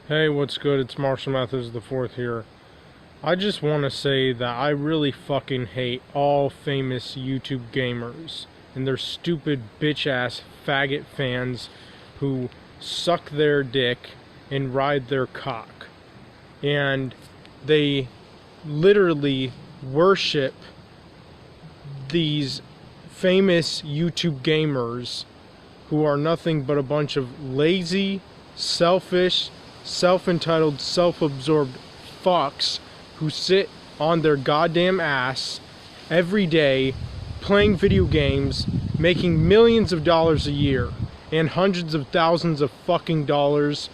Hey, what's good? It's Marshall Mathers the fourth here. I just want to say that I really fucking hate all famous YouTube gamers and their stupid bitch-ass faggot fans who suck their dick and ride their cock. And they literally worship these famous YouTube gamers who are nothing but a bunch of lazy, selfish, self-entitled, self-absorbed fucks who sit on their goddamn ass every day playing video games, making millions of dollars a year and hundreds of thousands of fucking dollars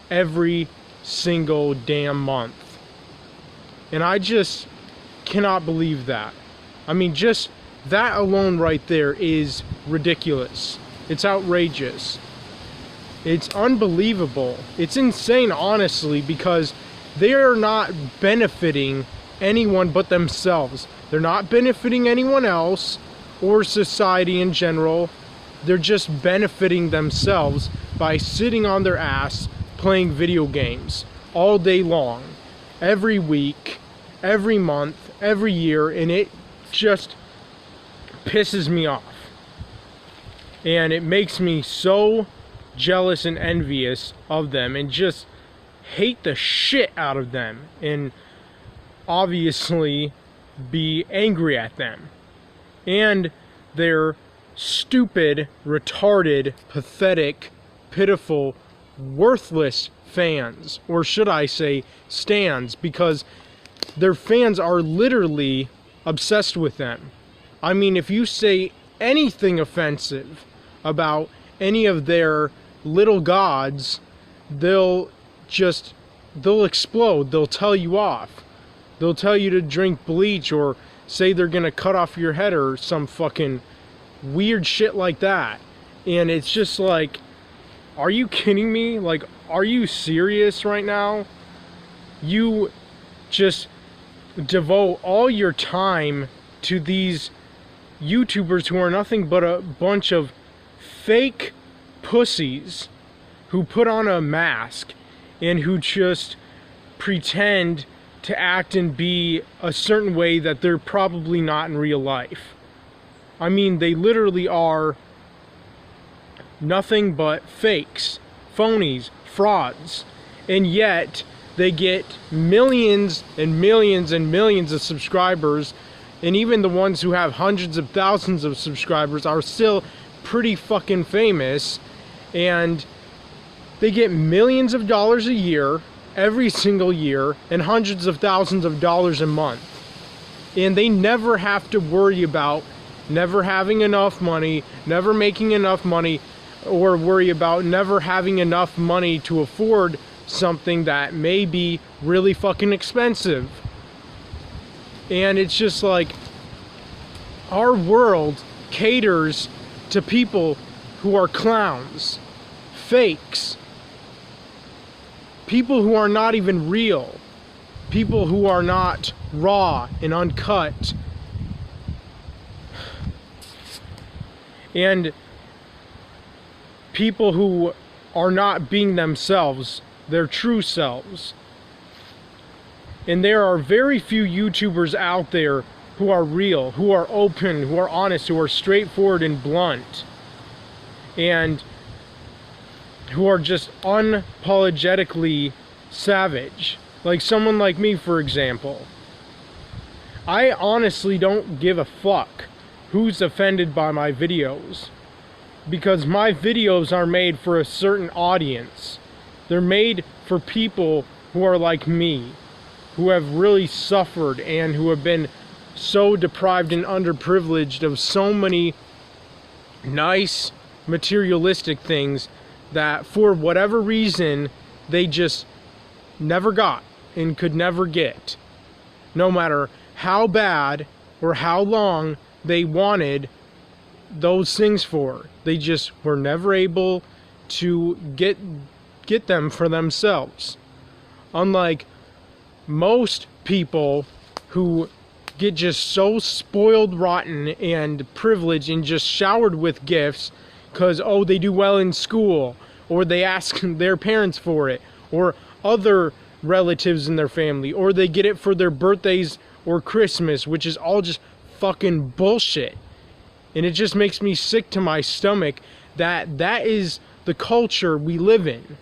every single damn month. And I just cannot believe that. I mean, just that alone right there is ridiculous. It's outrageous. It's unbelievable. It's insane, honestly, because they are not benefiting anyone but themselves. They're not benefiting anyone else or society in general. They're just benefiting themselves by sitting on their ass playing video games all day long, every week, every month, every year, and it just pisses me off. And it makes me so jealous and envious of them and just hate the shit out of them and obviously be angry at them and their stupid, retarded, pathetic, pitiful, worthless fans, or should I say stans, because their fans are literally obsessed with them. I mean, if you say anything offensive about any of their little gods, they'll explode. They'll tell you off. They'll tell you to drink bleach or say they're gonna cut off your head or some fucking weird shit like that. And it's just like, are you kidding me? Like, are you serious right now? You just devote all your time to these YouTubers who are nothing but a bunch of fake pussies who put on a mask and who just pretend to act and be a certain way that they're probably not in real life. I mean, they literally are nothing but fakes, phonies, frauds, and yet they get millions and millions and millions of subscribers, and even the ones who have hundreds of thousands of subscribers are still pretty fucking famous, and they get millions of dollars a year, every single year, and hundreds of thousands of dollars a month. And they never have to worry about never having enough money, never making enough money, or worry about never having enough money to afford something that may be really fucking expensive. And it's just like, our world caters to people who are clowns, fakes, people who are not even real, people who are not raw and uncut, and people who are not being themselves, their true selves. And there are very few YouTubers out there who are real, who are open, who are honest, who are straightforward and blunt, and who are just unapologetically savage. Like someone like me, for example. I honestly don't give a fuck who's offended by my videos, because my videos are made for a certain audience. They're made for people who are like me, who have really suffered and who have been so deprived and underprivileged of so many nice materialistic things that for whatever reason they just never got and could never get, no matter how bad or how long they wanted those things for. They just were never able to get them for themselves. Unlike most people who get just so spoiled rotten and privileged and just showered with gifts because, oh, they do well in school, or they ask their parents for it, or other relatives in their family, or they get it for their birthdays or Christmas, which is all just fucking bullshit. And it just makes me sick to my stomach that is the culture we live in.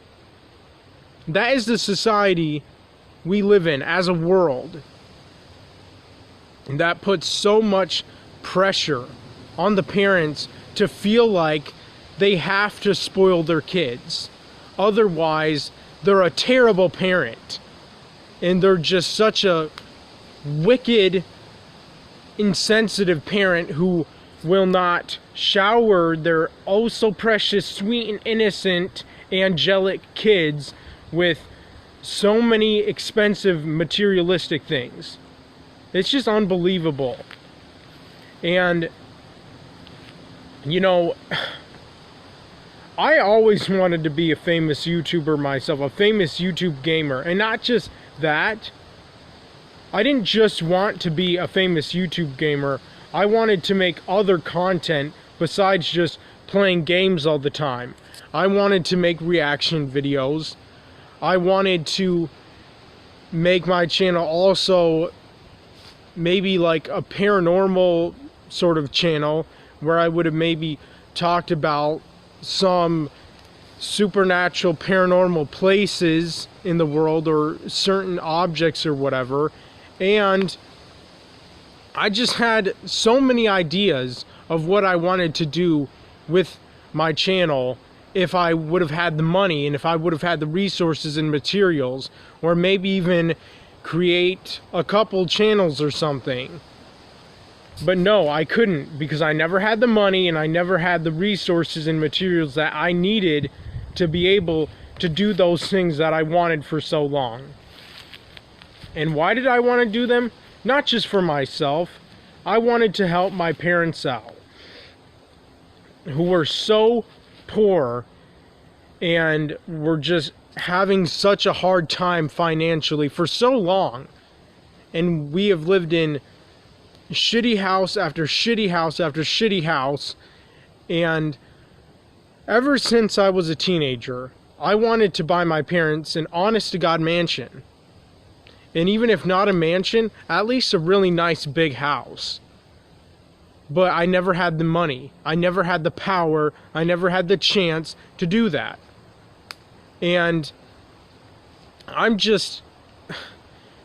That is the society we live in as a world. And that puts so much pressure on the parents to feel like they have to spoil their kids. Otherwise, they're a terrible parent. And they're just such a wicked, insensitive parent who will not shower their oh so precious, sweet and innocent, angelic kids with so many expensive materialistic things. It's just unbelievable. And you know, I always wanted to be a famous YouTuber myself, a famous YouTube gamer. And not just that, I didn't just want to be a famous YouTube gamer. I wanted to make other content besides just playing games all the time. I wanted to make reaction videos. I wanted to make my channel also maybe like a paranormal sort of channel where I would have maybe talked about some supernatural paranormal places in the world or certain objects or whatever. And I just had so many ideas of what I wanted to do with my channel if I would have had the money and if I would have had the resources and materials, or maybe even create a couple channels or something. But no, I couldn't, because I never had the money and I never had the resources and materials that I needed to be able to do those things that I wanted for so long. And why did I want to do them? Not just for myself. I wanted to help my parents out, who were so poor and were just having such a hard time financially for so long. And we have lived in shitty house after shitty house after shitty house. And ever since I was a teenager, I wanted to buy my parents an honest-to-God mansion. And even if not a mansion, at least a really nice big house. But I never had the money. I never had the power. I never had the chance to do that. And I'm just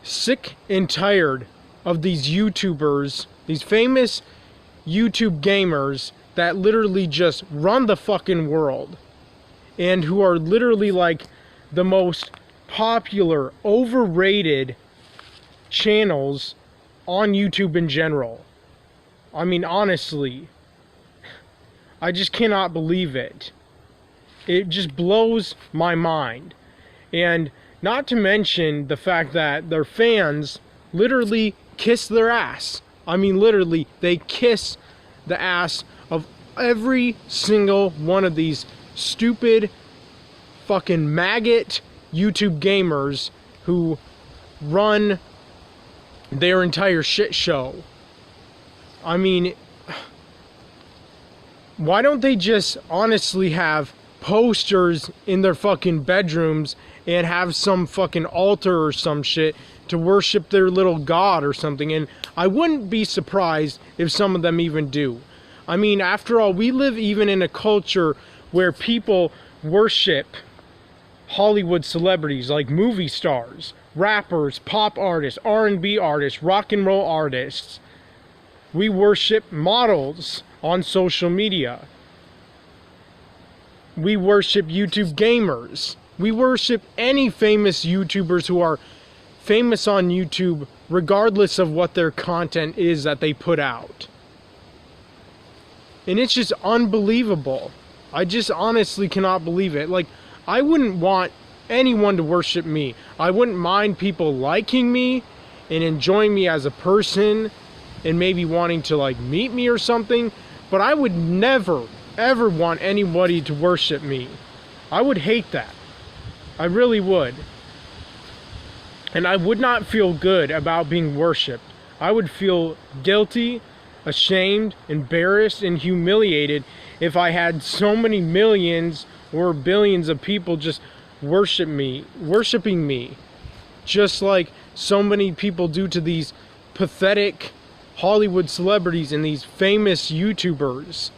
sick and tired of these YouTubers, these famous YouTube gamers that literally just run the fucking world. And who are literally like the most popular, overrated channels on YouTube in general. I mean, honestly, I just cannot believe it. It just blows my mind. And not to mention the fact that their fans literally kiss their ass. I mean, literally, they kiss the ass of every single one of these stupid fucking maggot YouTube gamers who run their entire shit show. I mean, why don't they just honestly have posters in their fucking bedrooms and have some fucking altar or some shit to worship their little god or something? And I wouldn't be surprised if some of them even do. I mean, after all, we live even in a culture where people worship Hollywood celebrities like movie stars, rappers, pop artists, R&B artists, rock and roll artists. We worship models on social media. We worship YouTube gamers. We worship any famous YouTubers who are famous on YouTube, regardless of what their content is that they put out. And it's just unbelievable. I just honestly cannot believe it. Like, I wouldn't want anyone to worship me. I wouldn't mind people liking me and enjoying me as a person and maybe wanting to like meet me or something, but I would never ever want anybody to worship me. I would hate that. I really would. And I would not feel good about being worshipped. I would feel guilty, ashamed, embarrassed, and humiliated if I had so many millions or billions of people just worshiping me, just like so many people do to these pathetic Hollywood celebrities and these famous YouTubers.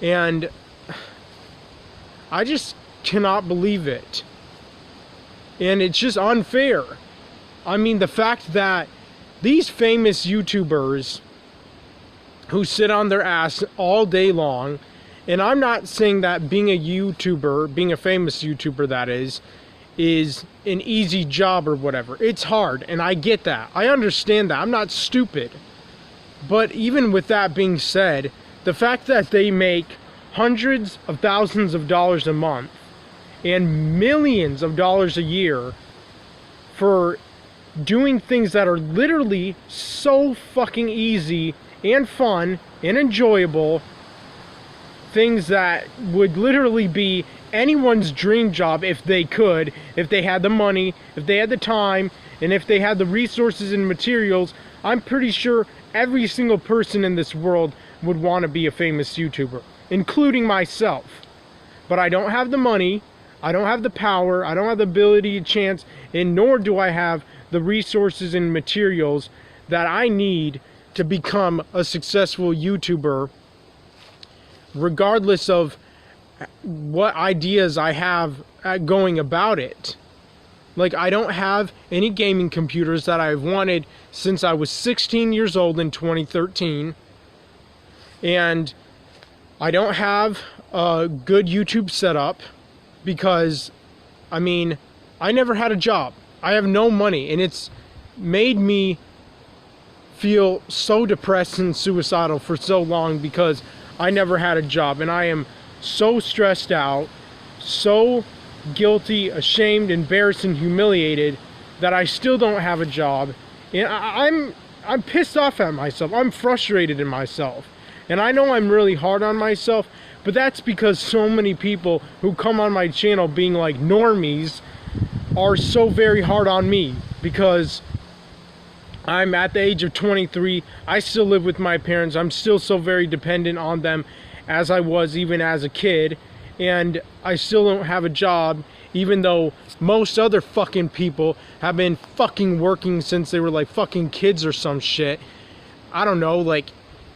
And I just cannot believe it. And it's just unfair. I mean, the fact that these famous YouTubers who sit on their ass all day long, and I'm not saying that being a YouTuber, being a famous YouTuber that is an easy job or whatever. It's hard, and I get that. I understand that. I'm not stupid. But even with that being said, the fact that they make hundreds of thousands of dollars a month and millions of dollars a year for doing things that are literally so fucking easy and fun and enjoyable, things that would literally be anyone's dream job if they could, if they had the money, if they had the time, and if they had the resources and materials. I'm pretty sure every single person in this world would want to be a famous YouTuber, including myself. But I don't have the money, I don't have the power, I don't have the ability, chance, and nor do I have the resources and materials that I need to become a successful YouTuber, regardless of what ideas I have going about it. Like, I don't have any gaming computers that I've wanted since I was 16 years old in 2013. And I don't have a good YouTube setup because, I mean, I never had a job. I have no money, and it's made me feel so depressed and suicidal for so long because I never had a job, and I am so stressed out, so guilty, ashamed, embarrassed, and humiliated that I still don't have a job. And I'm pissed off at myself. I'm frustrated in myself. And I know I'm really hard on myself, but that's because so many people who come on my channel being like normies are so very hard on me, because I'm at the age of 23. I still live with my parents. I'm still so very dependent on them as I was even as a kid. And I still don't have a job, even though most other fucking people have been fucking working since they were like fucking kids or some shit. I don't know, like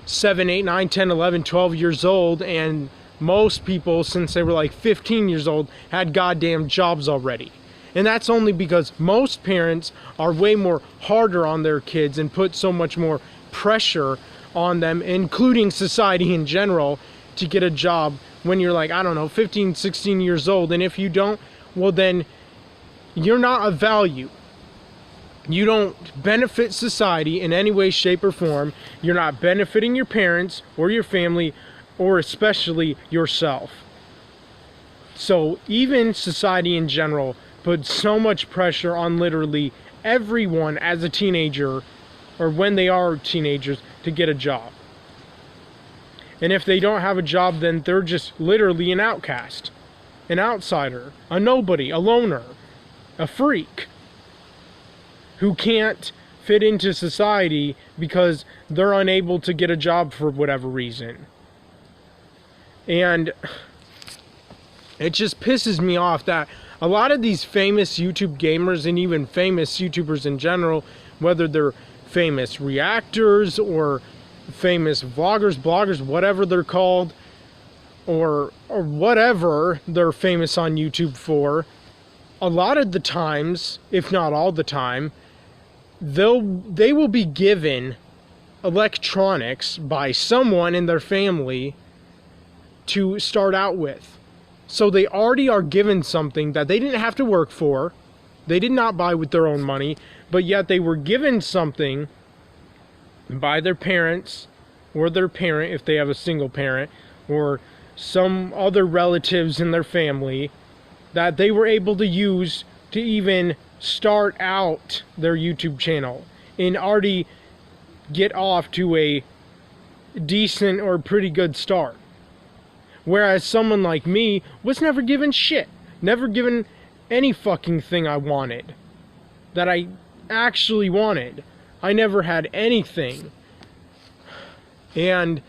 7, 8, 9, 10, 11, 12 years old. And most people since they were like 15 years old had goddamn jobs already. And that's only because most parents are way more harder on their kids and put so much more pressure on them, including society in general, to get a job when you're like, I don't know, 15, 16 years old. And if you don't, well then you're not of value. You don't benefit society in any way, shape, or form. You're not benefiting your parents or your family, or especially yourself. So even society in general put so much pressure on literally everyone as a teenager, or when they are teenagers, to get a job. And if they don't have a job, then they're just literally an outcast, an outsider, a nobody, a loner, a freak who can't fit into society because they're unable to get a job for whatever reason. And it just pisses me off that a lot of these famous YouTube gamers, and even famous YouTubers in general, whether they're famous reactors or famous vloggers, bloggers, whatever they're called, or whatever they're famous on YouTube for, a lot of the times, if not all the time, they will be given electronics by someone in their family to start out with. So they already are given something that they didn't have to work for. They did not buy with their own money, but yet they were given something by their parents, or their parent if they have a single parent, or some other relatives in their family, that they were able to use to even start out their YouTube channel and already get off to a decent or pretty good start. Whereas someone like me was never given shit. Never given any fucking thing I wanted. That I actually wanted. I never had anything. And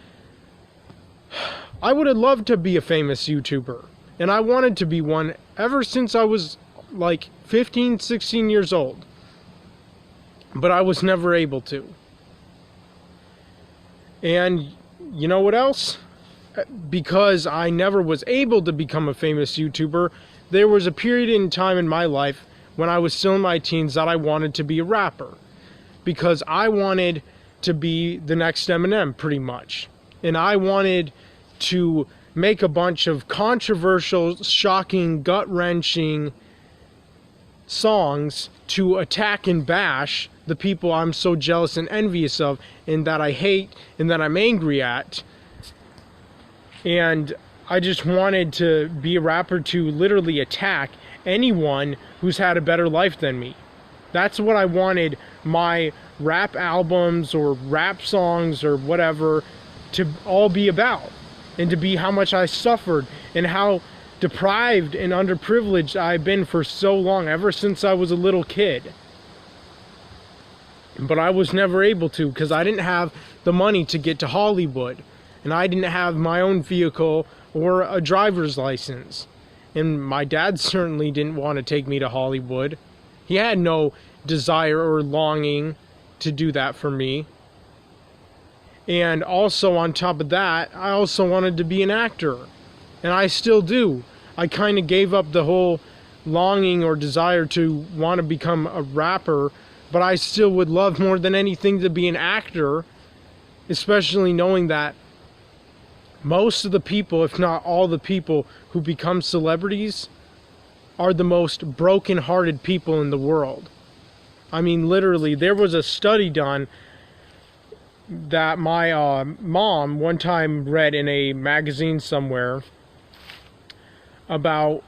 I would have loved to be a famous YouTuber. And I wanted to be one ever since I was like 15, 16 years old. But I was never able to. And you know what else? Because I never was able to become a famous YouTuber, there was a period in time in my life when I was still in my teens that I wanted to be a rapper. Because I wanted to be the next Eminem, pretty much. And I wanted to make a bunch of controversial, shocking, gut-wrenching songs to attack and bash the people I'm so jealous and envious of, and that I hate, and that I'm angry at. And I just wanted to be a rapper to literally attack anyone who's had a better life than me. That's what I wanted my rap albums or rap songs or whatever to all be about. And to be how much I suffered and how deprived and underprivileged I've been for so long, ever since I was a little kid. But I was never able to, because I didn't have the money to get to Hollywood. And I didn't have my own vehicle or a driver's license. And my dad certainly didn't want to take me to Hollywood. He had no desire or longing to do that for me. And also on top of that, I also wanted to be an actor. And I still do. I kind of gave up the whole longing or desire to want to become a rapper, but I still would love more than anything to be an actor, especially knowing that most of the people, if not all the people who become celebrities, are the most broken-hearted people in the world. I mean, literally, there was a study done that my mom one time read in a magazine somewhere about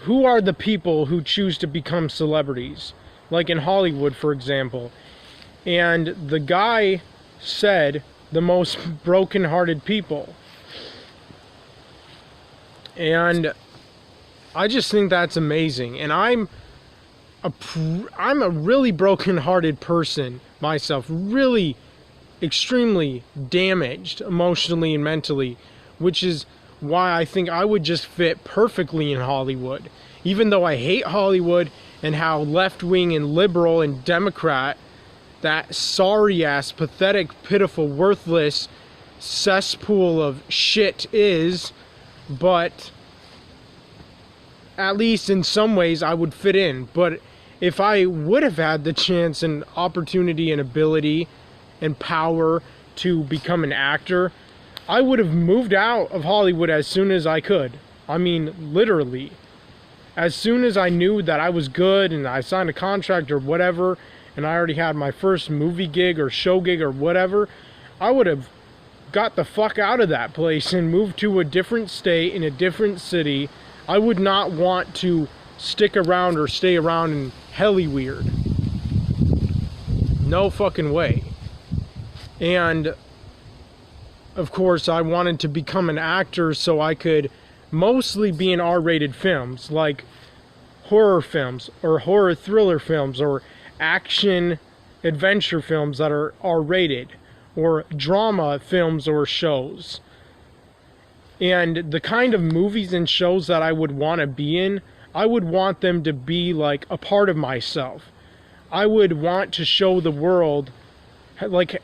who are the people who choose to become celebrities, like in Hollywood, for example. And the guy said the most broken-hearted people. And I just think that's amazing. And I'm a really broken-hearted person myself, really extremely damaged emotionally and mentally, which is why I think I would just fit perfectly in Hollywood. Even though I hate Hollywood and how left-wing and liberal and Democrat that sorry-ass, pathetic, pitiful, worthless cesspool of shit is, but at least in some ways I would fit in. But if I would have had the chance and opportunity and ability and power to become an actor, I would have moved out of Hollywood as soon as I could. I mean, literally. As soon as I knew that I was good and I signed a contract or whatever, and I already had my first movie gig or show gig or whatever, I would have got the fuck out of that place and moved to a different state in a different city. I would not want to stick around or stay around in Hollywood. No fucking way. And of course I wanted to become an actor so I could mostly be in R-rated films, like horror films or horror thriller films or action adventure films that are R-rated, or drama films or shows. And the kind of movies and shows that I would want to be in, I would want them to be like a part of myself. I would want to show the world like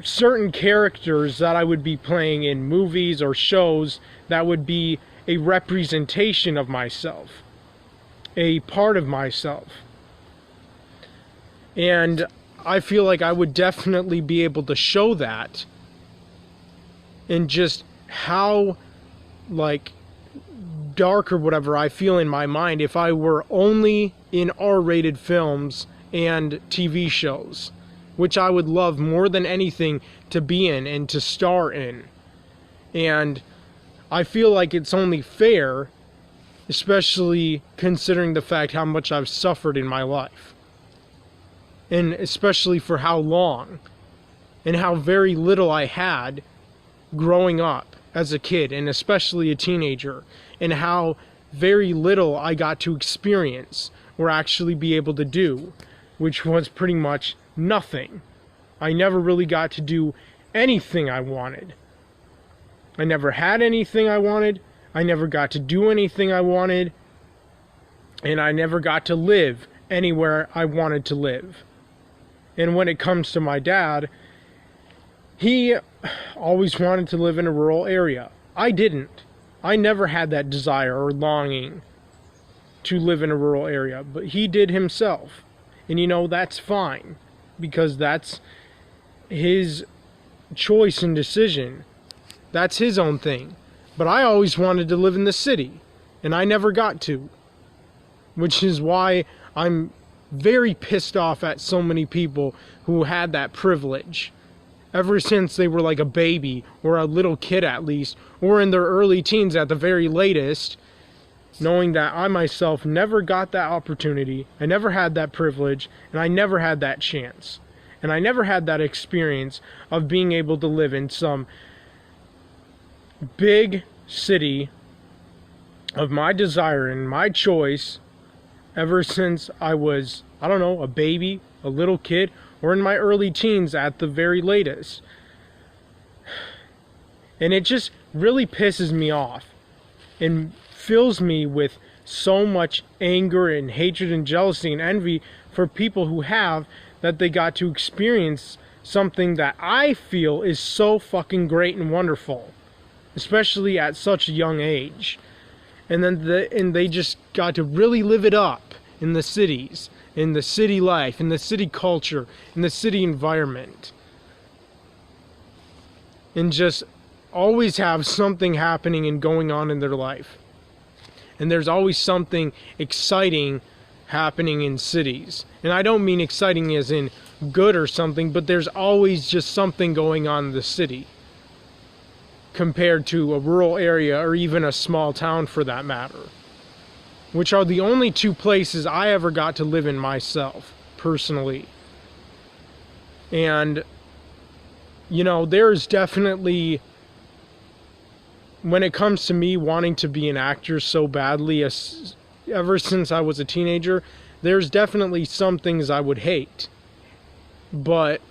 certain characters that I would be playing in movies or shows that would be a representation of myself, a part of myself. And I feel like I would definitely be able to show that, and just how like dark or whatever I feel in my mind if I were only in R-rated films and TV shows, which I would love more than anything to be in and to star in. And I feel like it's only fair, especially considering the fact how much I've suffered in my life. And especially for how long, and how very little I had growing up as a kid, and especially a teenager, and how very little I got to experience or actually be able to do, which was pretty much nothing. I never really got to do anything I wanted. I never had anything I wanted. I never got to do anything I wanted, and I never got to live anywhere I wanted to live. And when it comes to my dad, he always wanted to live in a rural area. I didn't. I never had that desire or longing to live in a rural area, but he did himself. And you know, that's fine, because that's his choice and decision. That's his own thing. But I always wanted to live in the city, and I never got to. Which is why I'm very pissed off at so many people who had that privilege ever since they were like a baby, or a little kid at least, or in their early teens at the very latest, knowing that I myself never got that opportunity, I never had that privilege, and I never had that chance. And I never had that experience of being able to live in some big city of my desire and my choice ever since I was, I don't know, a baby, a little kid, or in my early teens at the very latest. And it just really pisses me off and fills me with so much anger and hatred and jealousy and envy for people who have, that they got to experience something that I feel is so fucking great and wonderful, especially at such a young age. And then they just got to really live it up in the cities, in the city life, in the city culture, in the city environment. And just always have something happening and going on in their life. And there's always something exciting happening in cities. And I don't mean exciting as in good or something, but there's always just something going on in the city compared to a rural area, or even a small town for that matter, which are the only two places I ever got to live in myself, personally. And, you know, there's definitely, when it comes to me wanting to be an actor so badly, ever since I was a teenager, there's definitely some things I would hate. But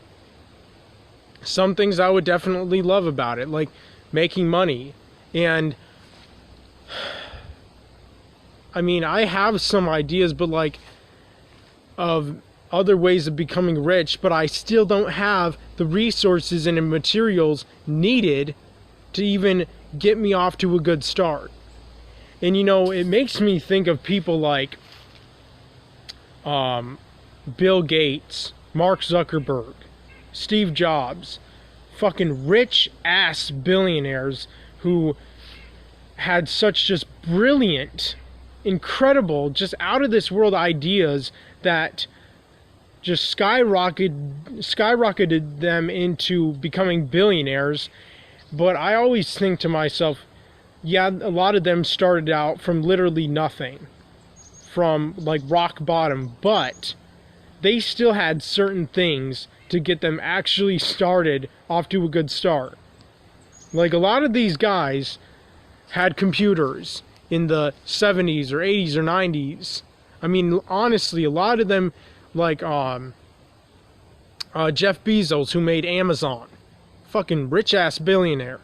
some things I would definitely love about it, like making money. And I mean, I have some ideas, but like, of other ways of becoming rich, but I still don't have the resources and the materials needed to even get me off to a good start. And you know, it makes me think of people like Bill Gates, Mark Zuckerberg, Steve Jobs, fucking rich ass billionaires who had such just brilliant, incredible, just out of this world ideas that just skyrocketed them into becoming billionaires. But I always think to myself, yeah, a lot of them started out from literally nothing, from like rock bottom, but they still had certain things to get them actually started off to a good start. Like, a lot of these guys had computers in the 70s or 80s or 90s. I mean, honestly, a lot of them, like Jeff Bezos, who made Amazon, fucking rich ass billionaire.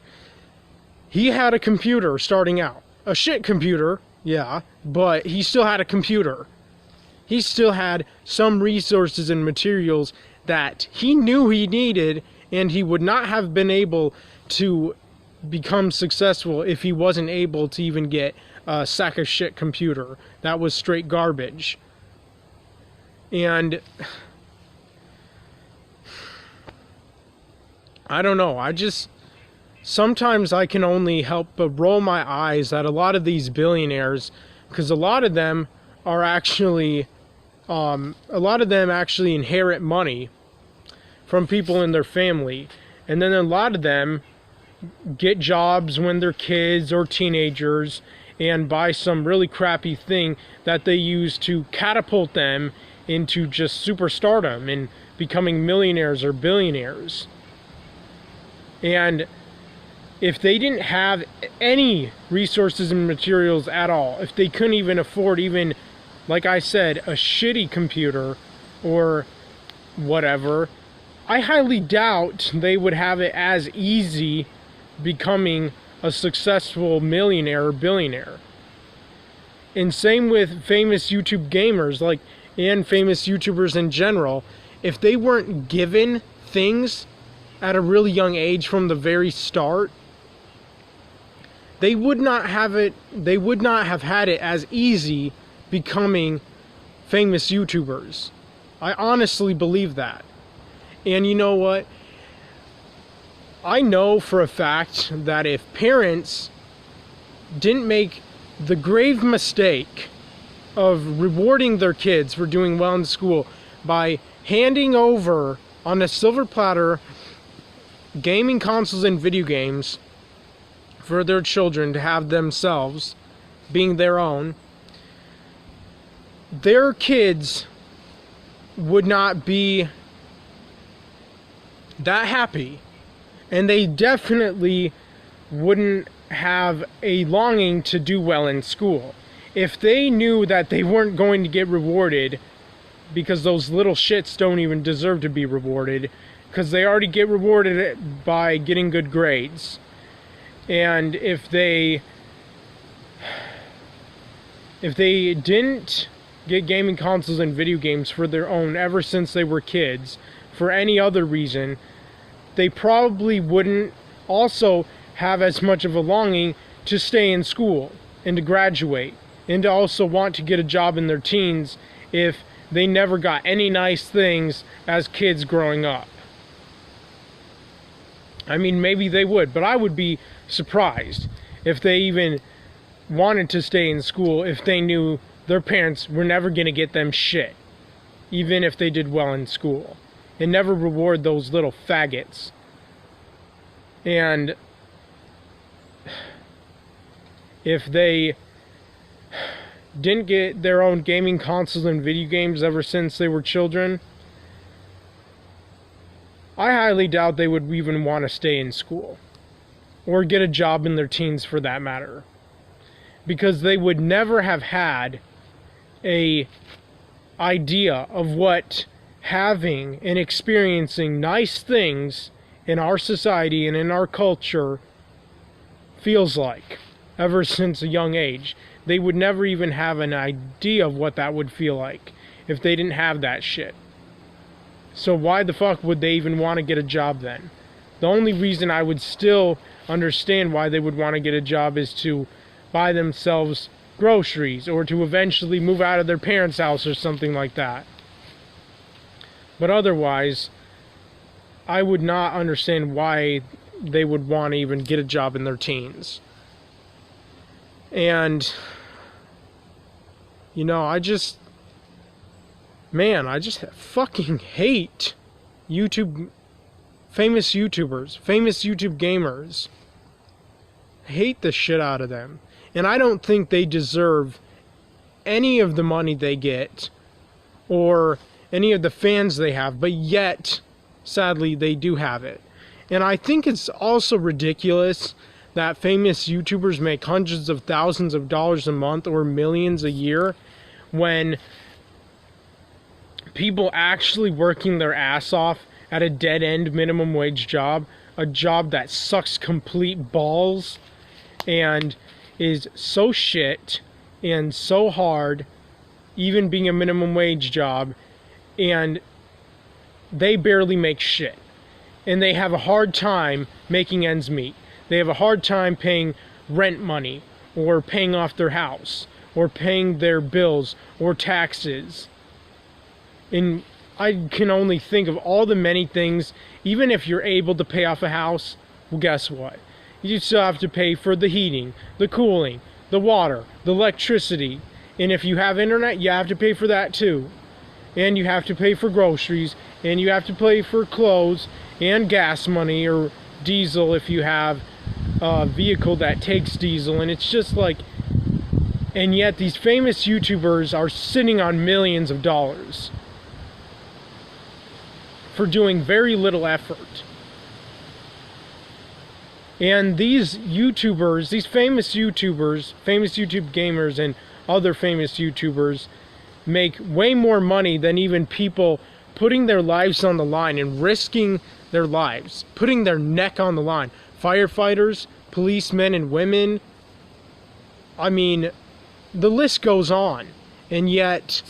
He had a computer starting out. A shit computer, yeah, but he still had a computer. He still had some resources and materials that he knew he needed, and he would not have been able to become successful if he wasn't able to even get a sack of shit computer that was straight garbage. And I don't know, sometimes I can only help but roll my eyes at a lot of these billionaires, because a lot of them actually inherit money from people in their family, and then a lot of them get jobs when they're kids or teenagers and buy some really crappy thing that they use to catapult them into just superstardom and becoming millionaires or billionaires. And if they didn't have any resources and materials at all, if they couldn't even afford even, like I said, a shitty computer or whatever, I highly doubt they would have it as easy becoming a successful millionaire or billionaire. And same with famous YouTube gamers, like, and famous YouTubers in general. If they weren't given things at a really young age from the very start, they would not have had it as easy becoming famous YouTubers. I honestly believe that. And you know what? I know for a fact that if parents didn't make the grave mistake of rewarding their kids for doing well in school by handing over on a silver platter gaming consoles and video games for their children to have themselves, being their own, their kids would not be that happy, and they definitely wouldn't have a longing to do well in school. If they knew that they weren't going to get rewarded, because those little shits don't even deserve to be rewarded, because they already get rewarded by getting good grades. And if they didn't get gaming consoles and video games for their own ever since they were kids, for any other reason, they probably wouldn't also have as much of a longing to stay in school and to graduate, and to also want to get a job in their teens if they never got any nice things as kids growing up. I mean, maybe they would, but I would be surprised if they even wanted to stay in school if they knew their parents were never going to get them shit, even if they did well in school, and never reward those little faggots. And if they didn't get their own gaming consoles and video games ever since they were children, I highly doubt they would even want to stay in school or get a job in their teens for that matter, because they would never have had a idea of what having and experiencing nice things in our society and in our culture feels like ever since a young age. They would never even have an idea of what that would feel like if they didn't have that shit. So why the fuck would they even want to get a job then? The only reason I would still understand why they would want to get a job is to buy themselves groceries or to eventually move out of their parents' house or something like that. But otherwise, I would not understand why they would want to even get a job in their teens. And, you know, I just fucking hate famous YouTubers, famous YouTube gamers. I hate the shit out of them. And I don't think they deserve any of the money they get or any of the fans they have, but yet, sadly, they do have it. And I think it's also ridiculous that famous YouTubers make hundreds of thousands of dollars a month or millions a year when people actually working their ass off at a dead-end minimum wage job, a job that sucks complete balls and is so shit and so hard, even being a minimum wage job, and they barely make shit. And they have a hard time making ends meet. They have a hard time paying rent money, or paying off their house, or paying their bills, or taxes. And I can only think of all the many things. Even if you're able to pay off a house, well, guess what? You still have to pay for the heating, the cooling, the water, the electricity. And if you have internet, you have to pay for that too. And you have to pay for groceries, and you have to pay for clothes, and gas money, or diesel if you have a vehicle that takes diesel. And it's just like, and yet these famous YouTubers are sitting on millions of dollars for doing very little effort. And these YouTubers, these famous YouTubers, famous YouTube gamers and other famous YouTubers make way more money than even people putting their lives on the line and risking their lives, putting their neck on the line. Firefighters, policemen and women. I mean, the list goes on. And yet,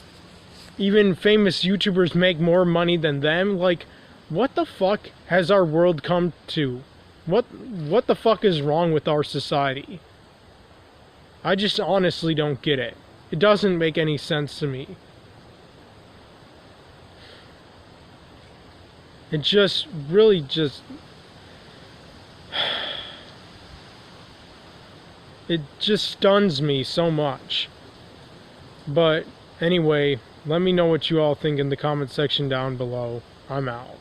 even famous YouTubers make more money than them. Like, what the fuck has our world come to? What the fuck is wrong with our society? I just honestly don't get it. It doesn't make any sense to me. It just really just... It just stuns me so much. But anyway, let me know what you all think in the comment section down below. I'm out.